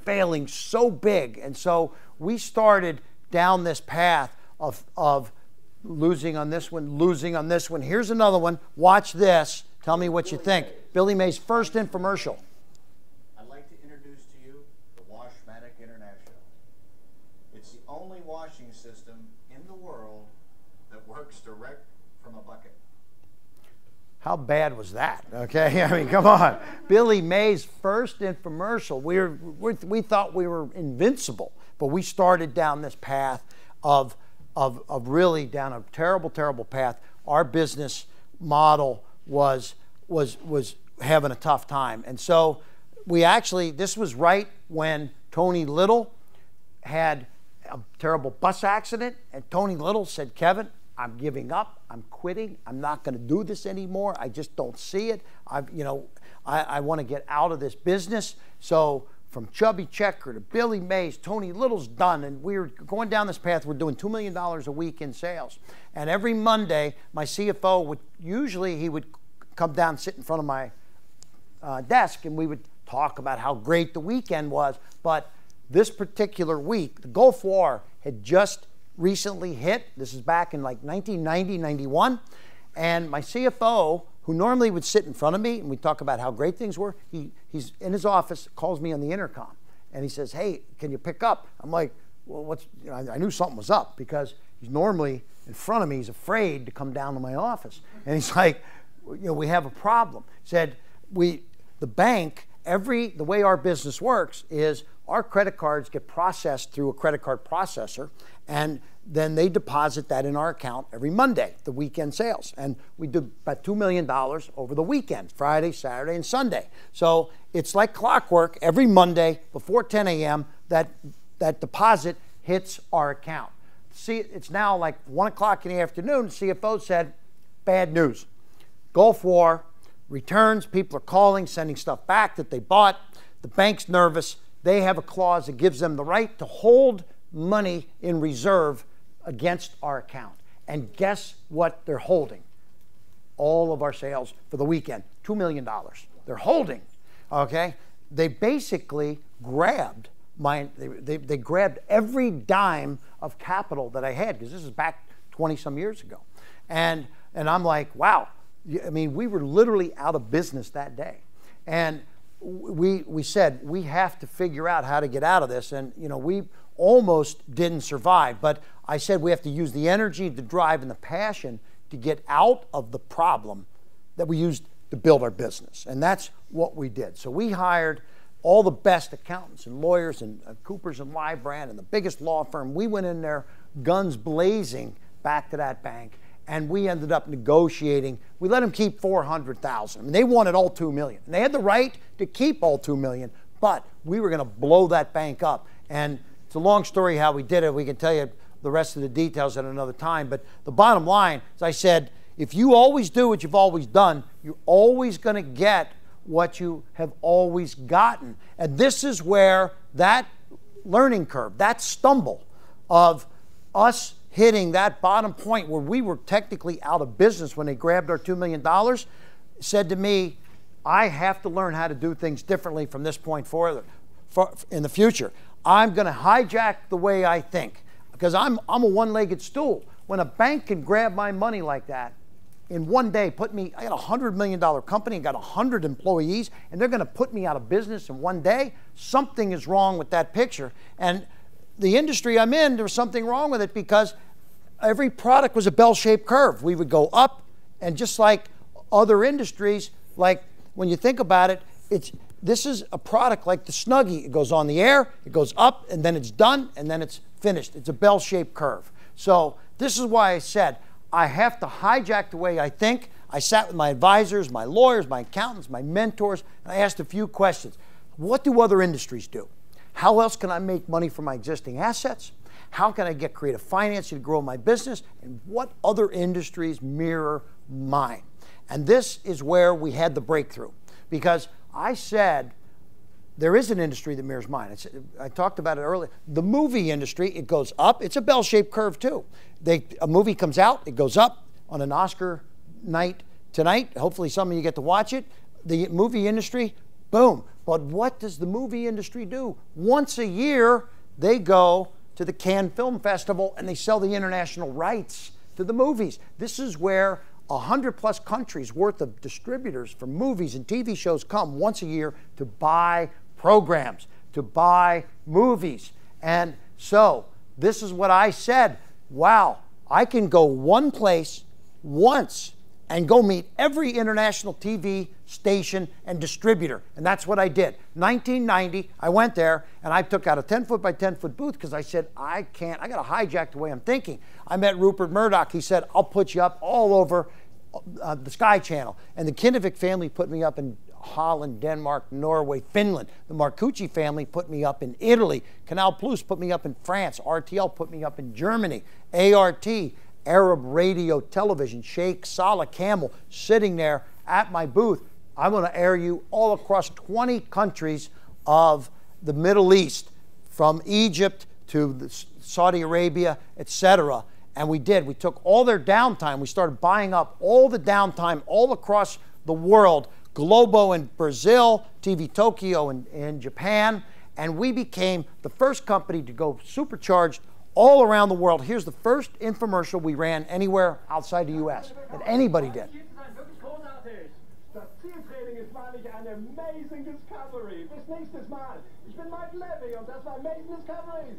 failing so big. And so we started down this path of losing on this one, losing on this one. Here's another one. Watch this. Tell me what you think. Billy Mays' first infomercial. I'd like to introduce to you the Washmatic International. It's the only washing system in the world that works direct from a bucket. How bad was that? Okay, I mean, come on. Billy Mays' first infomercial. We thought we were invincible, but we started down this path of really down a terrible, terrible path. Our business model was having a tough time. And so we actually, this was right when Tony Little had a terrible bus accident, and Tony Little said, Kevin, I'm giving up. I'm quitting. I'm not going to do this anymore. I just don't see it. I want to get out of this business. So from Chubby Checker to Billy Mays, Tony Little's done, and we're going down this path. We're doing $2 million a week in sales. And every Monday, my CFO would, usually he would come down and sit in front of my desk, and we would talk about how great the weekend was. But this particular week, the Gulf War had just recently hit. This is back in like 1990, 91. And my CFO, who normally would sit in front of me and we talk about how great things were, he's in his office, calls me on the intercom, and he says, hey, can you pick up? I'm like, well, what's, I knew something was up because he's normally in front of me. He's afraid to come down to my office. And he's like, we have a problem. He said, the bank, the way our business works is our credit cards get processed through a credit card processor, and then they deposit that in our account every Monday, the weekend sales. And we do about $2 million over the weekend, Friday, Saturday, and Sunday. So it's like clockwork. Every Monday before 10 a.m., that deposit hits our account. See, it's now like 1 o'clock in the afternoon. The CFO said, bad news. Gulf War, returns, people are calling, sending stuff back that they bought. The bank's nervous. They have a clause that gives them the right to hold money in reserve against our account. And guess what they're holding? All of our sales for the weekend, $2 million. They're holding, okay? They basically grabbed they grabbed every dime of capital that I had, because this is back 20-some years ago. And I'm like, wow. I mean, we were literally out of business that day. And we said, we have to figure out how to get out of this. And, we almost didn't survive. But I said we have to use the energy, the drive, and the passion to get out of the problem that we used to build our business. And that's what we did. So we hired all the best accountants and lawyers and Coopers and Lybrand and the biggest law firm. We went in there guns blazing back to that bank. And we ended up negotiating. We let them keep $400,000. I mean, they wanted all $2 million. And they had the right to keep all $2 million, but we were going to blow that bank up. And it's a long story how we did it. We can tell you the rest of the details at another time. But the bottom line is, I said, if you always do what you've always done, you're always going to get what you have always gotten. And this is where that learning curve, that stumble of us hitting that bottom point where we were technically out of business when they grabbed our $2 million, said to me, I have to learn how to do things differently from this point forward in the future. I'm going to hijack the way I think, because I'm a one-legged stool. When a bank can grab my money like that in one day, I got a $100 million company, got 100 employees, and they're going to put me out of business in one day, something is wrong with that picture. And the industry I'm in, there was something wrong with it, because every product was a bell-shaped curve. We would go up, and just like other industries, like when you think about it, this is a product like the Snuggie. It goes on the air, it goes up, and then it's done, and then it's finished. It's a bell-shaped curve. So this is why I said I have to hijack the way I think. I sat with my advisors, my lawyers, my accountants, my mentors, and I asked a few questions. What do other industries do? How else can I make money from my existing assets? How can I get creative financing to grow my business? And what other industries mirror mine? And this is where we had the breakthrough, because I said there is an industry that mirrors mine. I talked about it earlier. The movie industry, it goes up. It's a bell-shaped curve too. A movie comes out, it goes up on an Oscar night tonight. Hopefully some of you get to watch it. The movie industry, boom, But what does the movie industry do? Once a year, they go to the Cannes Film Festival and they sell the international rights to the movies. This is where 100+ countries worth of distributors for movies and TV shows come once a year to buy programs, to buy movies. And so this is what I said, wow, I can go one place once and go meet every international TV station and distributor. And that's what I did. 1990, I went there and I took out a 10-foot by 10-foot booth because I said, I got to hijack the way I'm thinking. I met Rupert Murdoch. He said, I'll put you up all over the Sky Channel. And the Kinnevik family put me up in Holland, Denmark, Norway, Finland. The Marcucci family put me up in Italy. Canal Plus put me up in France. RTL put me up in Germany. ART, Arab Radio Television, Sheikh Salah Camel, sitting there at my booth. I'm going to air you all across 20 countries of the Middle East, from Egypt to Saudi Arabia, etc. And we did. We took all their downtime. We started buying up all the downtime all across the world. Globo in Brazil, TV Tokyo in Japan, and we became the first company to go supercharged all around the world. Here's the first infomercial we ran anywhere outside the US that anybody did. Das Zieltraining ist wahrlich eine amazing discovery. Bis nächstes Mal. Ich bin Mike Levy und das war Amazing Discoveries.